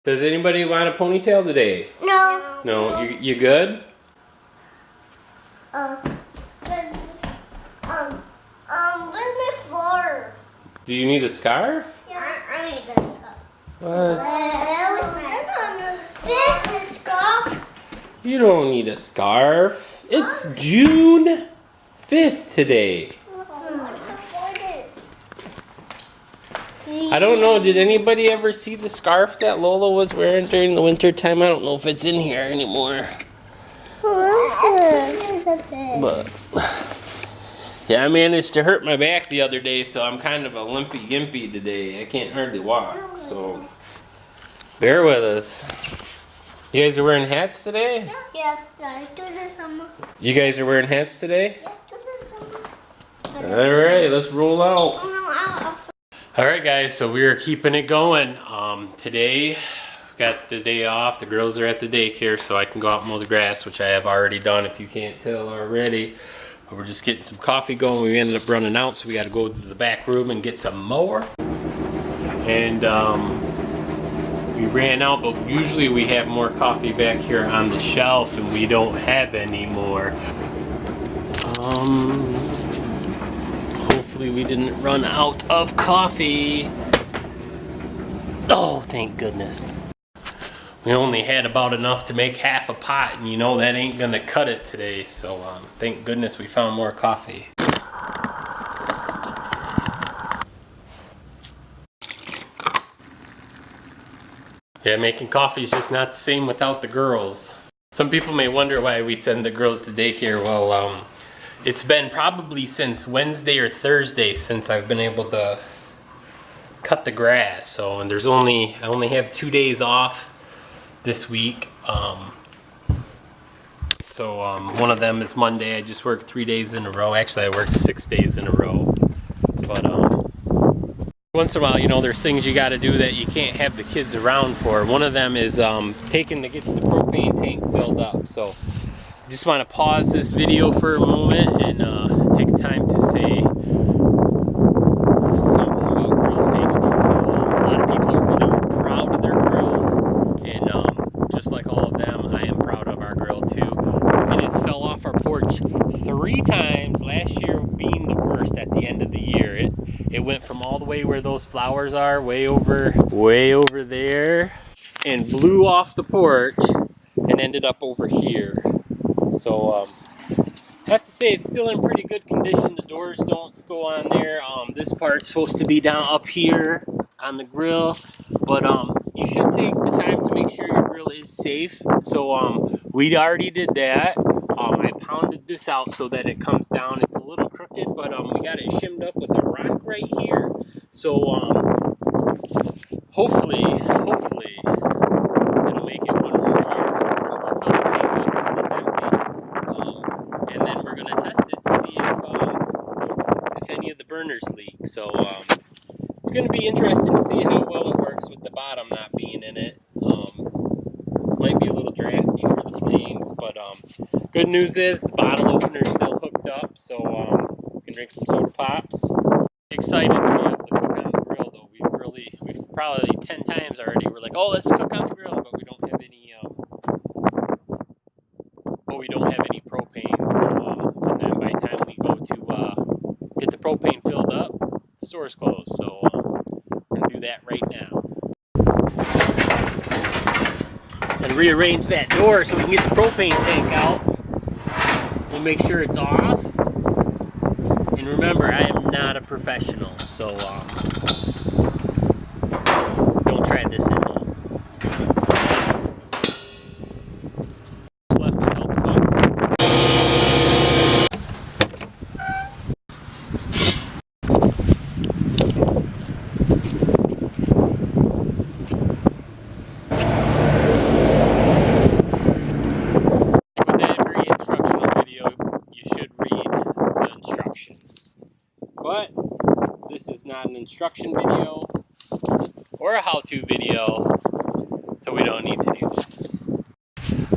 Does anybody want a ponytail today? No. No, you good? Where's my floor? Do you need a scarf? Yeah, I need a scarf. What? This is scarf. You don't need a scarf. It's June 5th today. I don't know, did anybody ever see the scarf that Lola was wearing during the winter time? I don't know if it's in here anymore. But yeah, I managed to hurt my back the other day, so I'm kind of a limpy-gimpy today. I can't hardly walk, so bear with us. You guys are wearing hats today? Yeah, do the summer. You guys are wearing hats today? Yeah, do the summer. Alright, let's roll out. Alright guys, so we are keeping it going. Today, got the day off. The girls are at the daycare, so I can go out and mow the grass, which I have already done if you can't tell already. But we're just getting some coffee going. We ended up running out, so we got to go to the back room and get some more. And we ran out, but usually we have more coffee back here on the shelf, and we don't have any more. Hopefully we didn't run out of coffee. Oh, thank goodness. We only had about enough to make half a pot, and you know that ain't gonna cut it today, so thank goodness we found more coffee. Yeah, making coffee is just not the same without the girls. Some people may wonder why we send the girls to daycare. Well, it's been probably since Wednesday or Thursday since I've been able to cut the grass. So, and I only have 2 days off this week. One of them is Monday. I just worked 3 days in a row. Actually, I worked 6 days in a row. But once in a while, you know, there's things you got to do that you can't have the kids around for. One of them is taking to get the propane tank filled up. So I just want to pause this video for a moment and take time to say something about girl safety. So a lot of people are really proud of their girls, and just like all of them, I am proud of our girl too. It has fell off our porch 3 times, last year being the worst at the end of the year. It went from all the way where those flowers are, way over there, and blew off the porch and ended up over here. So I have to say it's still in pretty good condition. The doors don't go on there. This part's supposed to be down up here on the grill, but you should take the time to make sure your grill is safe. So we already did that. I pounded this out so that it comes down. It's a little crooked, but we got it shimmed up with a rock right here. So hopefully it'll make it 1 more year. We'll fill the tank up because it's empty, and then we're gonna test it to see if any of the burners leak. So it's gonna be interesting to see how well it works with the bottom not being in it. Might be a little drafty for the flames, but good news is the bottle opener is still hooked up, so we can drink some soda pops. Excited to be able to cook on the grill, though. We've probably 10 times already. We're like, oh, let's cook on the grill, but we don't have any propane. So and then by the time we go to get the propane filled up, the store's closed. So we're gonna do that right now. And rearrange that door so we can get the propane tank out. We'll make sure it's off. And remember, I am not a professional, so don't try this at home. What's left without the coffee? With every instructional video, you should read the instructions. But this is not an instruction video or a how-to video, so we don't need to do that.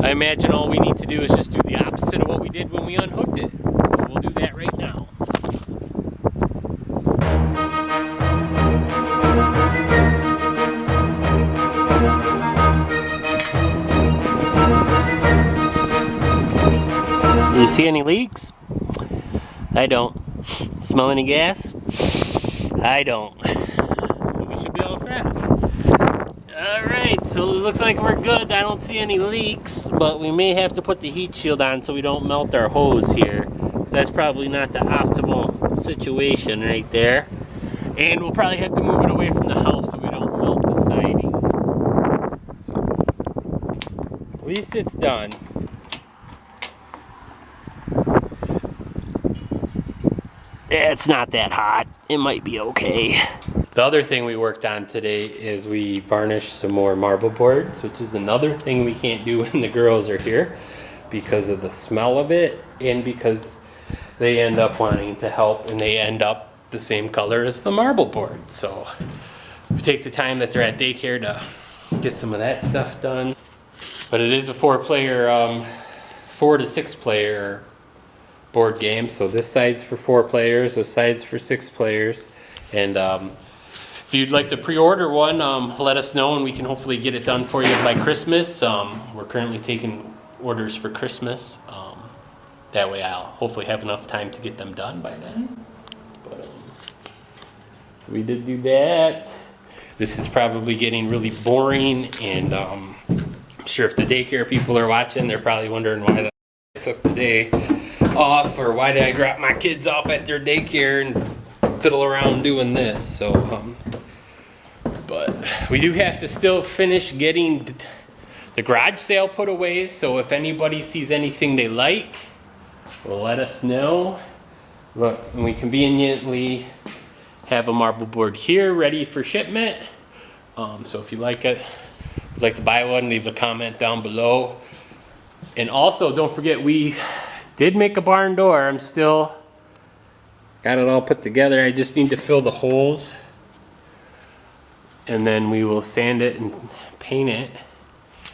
I imagine all we need to do is just do the opposite of what we did when we unhooked it. So we'll do that right now. You see any leaks? I don't. Smell any gas? I don't. So we should be all set. Alright, so it looks like we're good. I don't see any leaks, but we may have to put the heat shield on so we don't melt our hose here. That's probably not the optimal situation right there. And we'll probably have to move it away from the house so we don't melt the siding. So, at least it's done. Yeah, it's not that hot. It might be okay. The other thing we worked on today is we varnished some more marble boards, which is another thing we can't do when the girls are here because of the smell of it and because they end up wanting to help and they end up the same color as the marble board. So we take the time that they're at daycare to get some of that stuff done. But it is a 4 to 6 player board game. So this side's for 4 players, this side's for 6 players. And if you'd like to pre-order one, let us know and we can hopefully get it done for you by Christmas. We're currently taking orders for Christmas. That way I'll hopefully have enough time to get them done by then. But, so we did do that. This is probably getting really boring, and I'm sure if the daycare people are watching, they're probably wondering why I took the day off, or why did I drop my kids off at their daycare and fiddle around doing this. So, but we do have to still finish getting the garage sale put away. So if anybody sees anything they like, well, let us know. Look, and we conveniently have a marble board here ready for shipment. So if you like it, would like to buy one, leave a comment down below. And also, don't forget, we did make a barn door. I'm still got it all put together. I just need to fill the holes, and then we will sand it and paint it.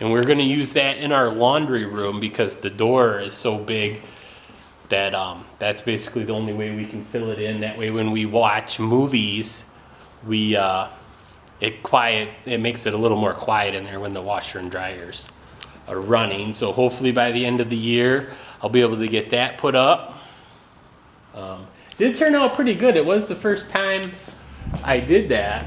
And we're going to use that in our laundry room because the door is so big that that's basically the only way we can fill it in. That way when we watch movies, we it makes it a little more quiet in there when the washer and dryers are running. So hopefully by the end of the year I'll be able to get that put up. Did turn out pretty good. It was the first time I did that,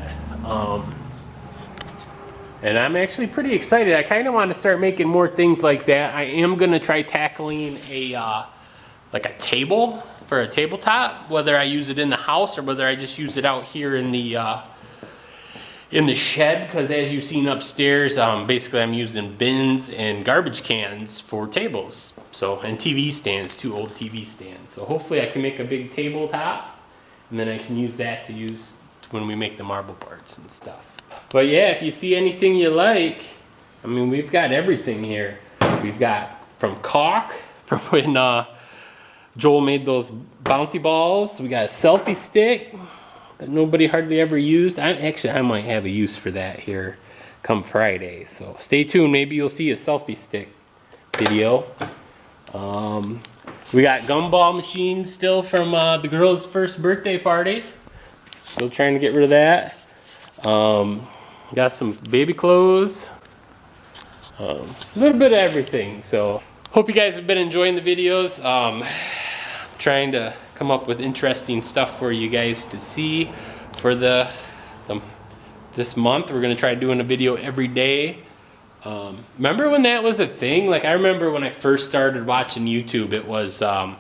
and I'm actually pretty excited. I kind of want to start making more things like that. I am going to try tackling like a table for a tabletop, whether I use it in the house or whether I just use it out here in the shed, because as you've seen upstairs, basically I'm using bins and garbage cans for tables. So, and TV stands, 2 old TV stands. So hopefully I can make a big tabletop, and then I can use that to use when we make the marble boards and stuff. But yeah, if you see anything you like, I mean, we've got everything here. We've got from caulk, from when Joel made those bouncy balls. We got a selfie stick that nobody hardly ever used. I might have a use for that here come Friday. So stay tuned. Maybe you'll see a selfie stick video. We got gumball machines still from the girls' first birthday party. Still trying to get rid of that. Got some baby clothes. A little bit of everything. So hope you guys have been enjoying the videos. Trying to come up with interesting stuff for you guys to see for this month. We're gonna try doing a video every day. Remember when that was a thing? Like, I remember when I first started watching YouTube, it was a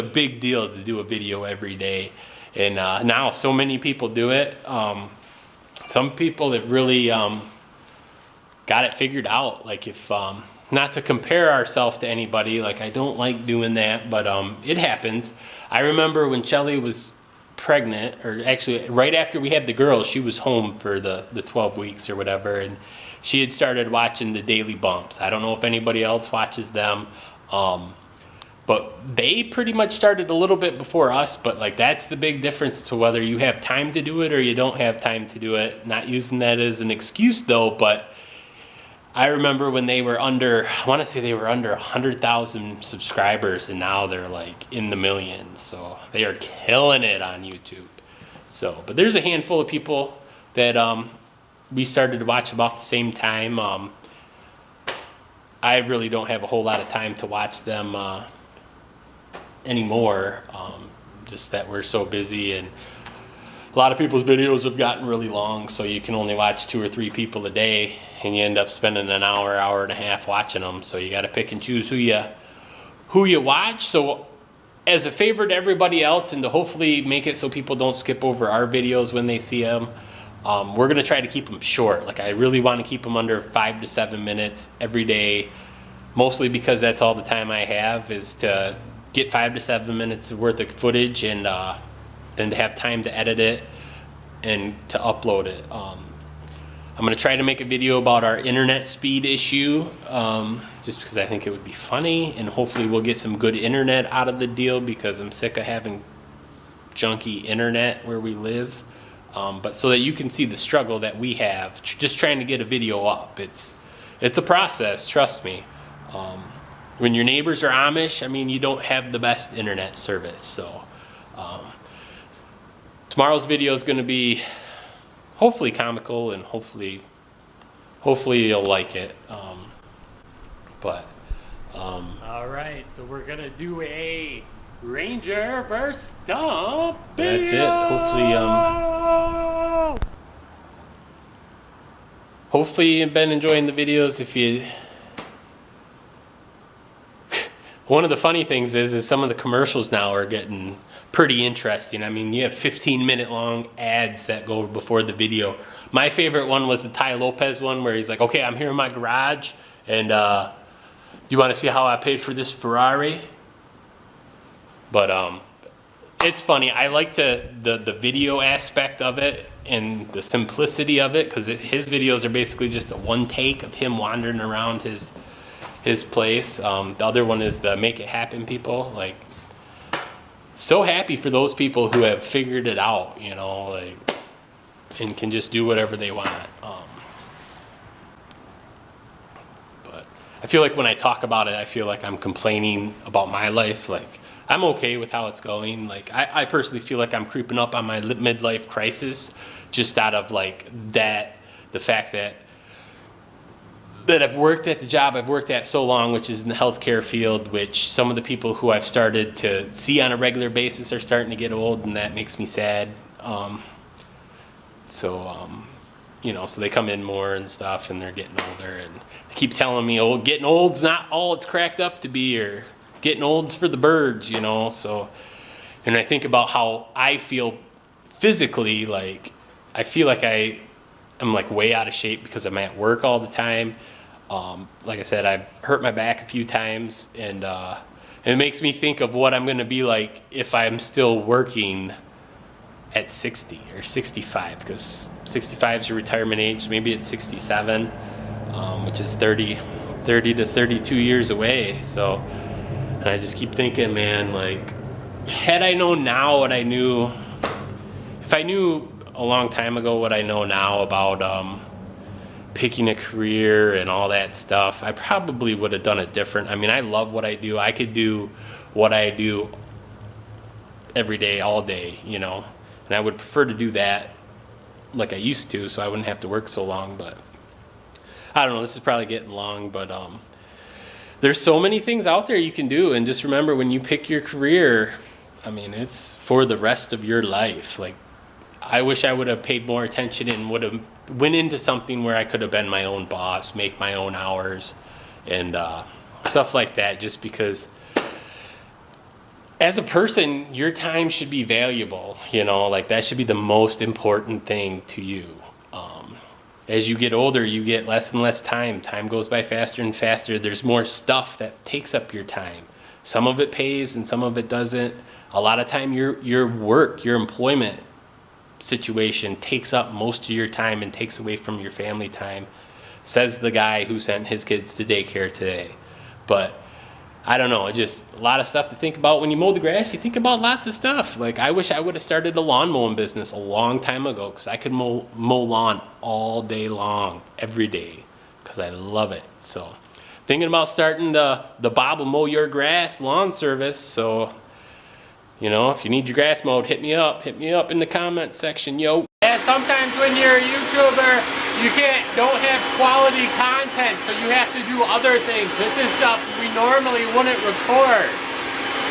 big deal to do a video every day, and now so many people do it. Some people have really got it figured out. Like, if not to compare ourselves to anybody, like, I don't like doing that, but it happens. I remember when Shelly was pregnant, or actually right after we had the girls, she was home for the 12 weeks or whatever, and she had started watching the Daily Bumps. I don't know if anybody else watches them, but they pretty much started a little bit before us. But like, that's the big difference to whether you have time to do it or you don't have time to do it. Not using that as an excuse though, but I remember when they were under, I want to say they were under 100,000 subscribers, and now they're like in the millions. So they are killing it on YouTube. So, but there's a handful of people that we started to watch about the same time. I really don't have a whole lot of time to watch them anymore. Just that we're so busy, and a lot of people's videos have gotten really long, so you can only watch 2 or 3 people a day, and you end up spending an hour, hour and a half watching them. So you got to pick and choose who you watch. So as a favor to everybody else, and to hopefully make it so people don't skip over our videos when they see them, we're gonna try to keep them short. Like, I really want to keep them under 5 to 7 minutes every day, mostly because that's all the time I have, is to get 5 to 7 minutes worth of footage, and then to have time to edit it and to upload it. I'm gonna try to make a video about our internet speed issue, just because I think it would be funny, and hopefully we'll get some good internet out of the deal, because I'm sick of having junky internet where we live. But so that you can see the struggle that we have just trying to get a video up. It's a process, trust me. When your neighbors are Amish, I mean, you don't have the best internet service. So tomorrow's video is going to be hopefully comical, and hopefully you'll like it. All right, so we're gonna do a Ranger versus Stump video. That's it. Hopefully you've been enjoying the videos. If you one of the funny things is some of the commercials now are getting pretty interesting. I mean, you have 15-minute long ads that go before the video. My favorite one was the Ty Lopez one, where he's like, okay, I'm here in my garage, and you want to see how I paid for this Ferrari? But it's funny. I like the video aspect of it and the simplicity of it, because his videos are basically just a one take of him wandering around his place. The other one is the Make It Happen people. Like, so happy for those people who have figured it out, you know, like, and can just do whatever they want. But I feel like when I talk about it, I feel like I'm complaining about my life. Like, I'm okay with how it's going. Like, I personally feel like I'm creeping up on my midlife crisis, just out of like the fact that I've worked at the job I've worked at so long, which is in the healthcare field, which some of the people who I've started to see on a regular basis are starting to get old, and that makes me sad. You know, so they come in more and stuff, and they're getting older, and they keep telling me, oh, getting old's not all it's cracked up to be, or getting old's for the birds, you know. So, and I think about how I feel physically. Like, I feel like I'm like way out of shape because I'm at work all the time. Like I said, I've hurt my back a few times, and it makes me think of what I'm going to be like if I'm still working at 60 or 65, because 65 is your retirement age. Maybe at 67, which is 30 to 32 years away. So, and I just keep thinking, man, like, had I known now what I knew, if I knew a long time ago what I know now about picking a career and all that stuff, I probably would have done it different. I mean, I love what I do. I could do what I do every day, all day, you know, and I would prefer to do that like I used to, so I wouldn't have to work so long. But I don't know, this is probably getting long, but there's so many things out there you can do. And just remember, when you pick your career, I mean, it's for the rest of your life. Like, I wish I would have paid more attention and would have went into something where I could have been my own boss, make my own hours, and stuff like that, just because as a person, your time should be valuable, you know, like that should be the most important thing to you. As you get older, you get less and less time. Time goes by faster and faster. There's more stuff that takes up your time. Some of it pays and some of it doesn't. A lot of time your work, your employment situation takes up most of your time and takes away from your family time, says the guy who sent his kids to daycare today. But I don't know, just a lot of stuff to think about. When you mow the grass, you think about lots of stuff. Like, I wish I would have started a lawn mowing business a long time ago, because I could mow lawn all day long, every day, because I love it. So thinking about starting the Bob will mow your grass lawn service. So, you know, if you need your grass mowed, hit me up in the comment section, yo. Yeah, sometimes when you're a YouTuber, you don't have quality content, so you have to do other things. This is stuff we normally wouldn't record,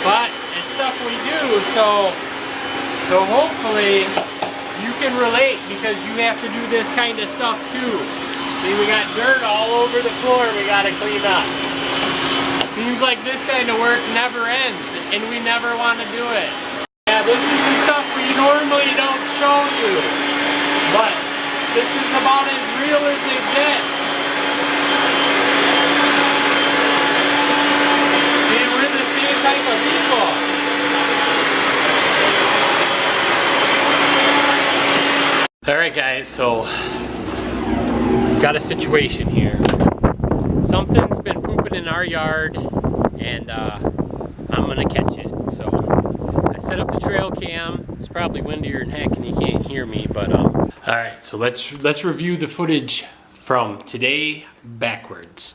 but It's stuff we do, so hopefully you can relate because you have to do this kind of stuff too. See, we got dirt all over the floor we gotta clean up. Seems like this kind of work never ends and we never want to do it. Yeah, this is the stuff we normally don't show you, but this is about as real as it gets. See, we're the same type of people. Alright guys, so we've got a situation here. Something's been pooping in our yard and I'm gonna catch it. So I set up the trail cam. It's probably windier than heck and you can't hear me, but alright, so let's review the footage from today backwards.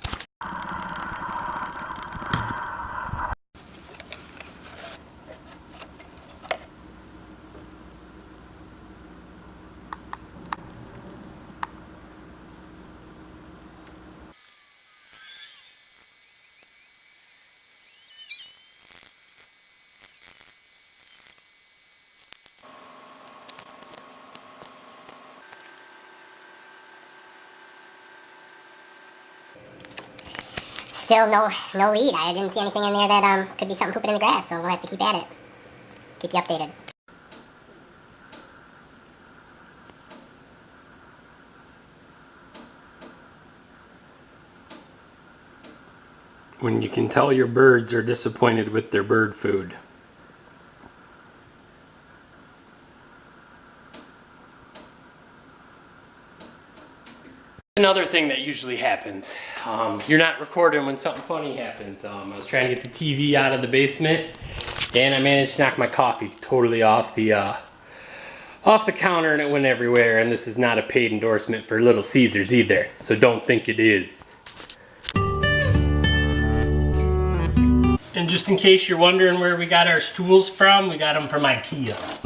Still no lead. I didn't see anything in there that could be something pooping in the grass, so we'll have to keep at it. Keep you updated. When you can tell your birds are disappointed with their bird food. Another thing that usually happens, you're not recording when something funny happens. I was trying to get the TV out of the basement and I managed to knock my coffee totally off the counter and it went everywhere, and this is not a paid endorsement for Little Caesars either, so don't think it is. And just in case you're wondering where we got our stools from, we got them from IKEA.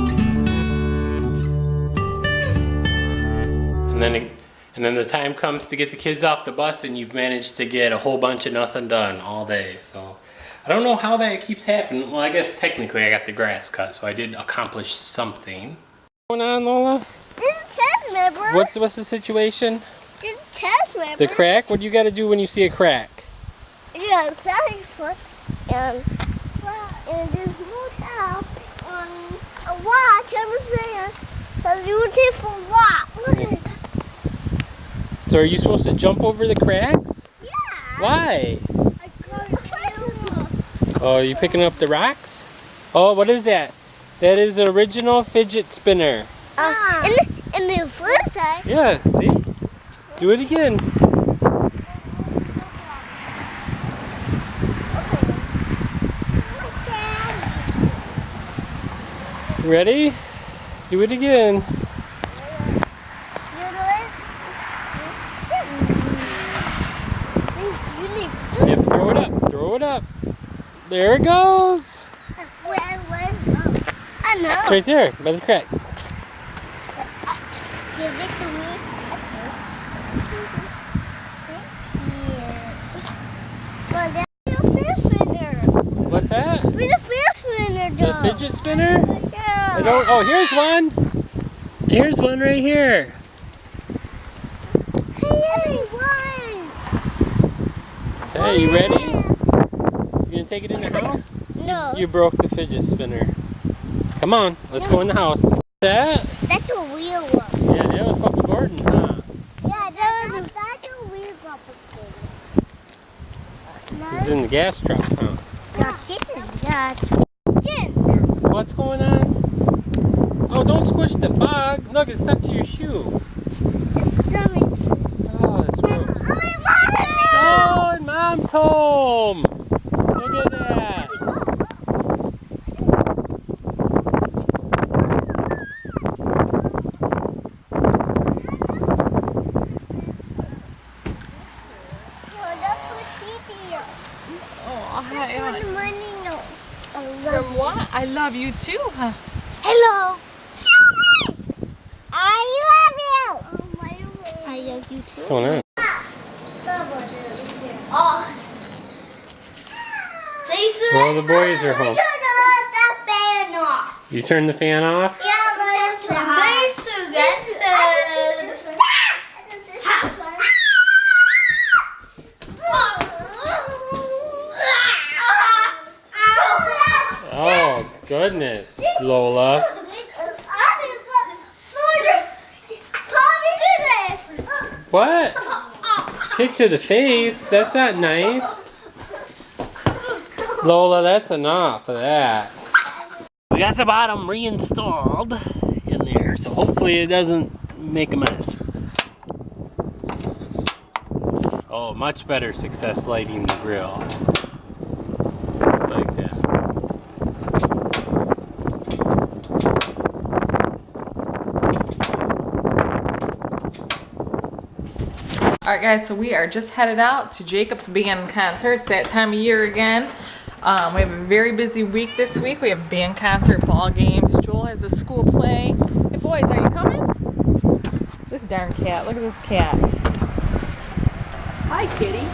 And then the time comes to get the kids off the bus and you've managed to get a whole bunch of nothing done all day. So I don't know how that keeps happening. Well, I guess technically I got the grass cut, so I did accomplish something. What's going on, Lola? Didn't test me, bro. What's the situation? Didn't test me, The crack? What do you got to do when you see a crack? You got sorry for and this motel a watch everything. Cause you take for walk. So are you supposed to jump over the cracks? Yeah. Why? Oh, are you picking up the rocks? Oh, what is that? That is an original fidget spinner. In the first side. Yeah, see? Do it again. Ready? Do it again. Yeah, throw it up. Throw it up. There it goes. I know. It's right there, by the crack. Give it to me. Well, that's a fish spinner. What's that? With a fish spinner, The though. fidget spinner? Yeah. I don't, oh, here's one. Here's one right here. Hey, one. Hey, you ready? You gonna take it in the house? No. You broke the fidget spinner. Come on, let's go in the house. What's that? That's a real one. Yeah, that was Papa Gordon, huh? Yeah, that's a real one. This is in the gas truck, huh? That's What's going on? Oh, don't squish the bug. Look, it's stuck to your shoe. Oh, that's gross. Oh, and Mom's home. Look at that. From what? I love you too, huh? Hello. I love you. I love you too. What's going on? Oh. Well, the boys are home. You turn the fan off? Yeah, but it's very suggested. Oh, goodness, Lola. What? Kick to the face? That's not nice. Lola, that's enough of that. We got the bottom reinstalled in there, so hopefully it doesn't make a mess. Oh, much better success lighting the grill. Just like that. Alright guys, so we are just headed out to Jacob's band concert. It's that time of year again. We have a very busy week this week. We have band concert, ball games. Joel has a school play. Hey boys, are you coming? This darn cat. Look at this cat. Hi kitty.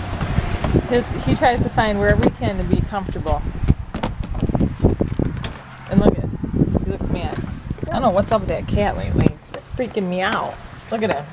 He tries to find wherever he can to be comfortable. And look at it. He looks mad. I don't know what's up with that cat lately. He's freaking me out. Look at him.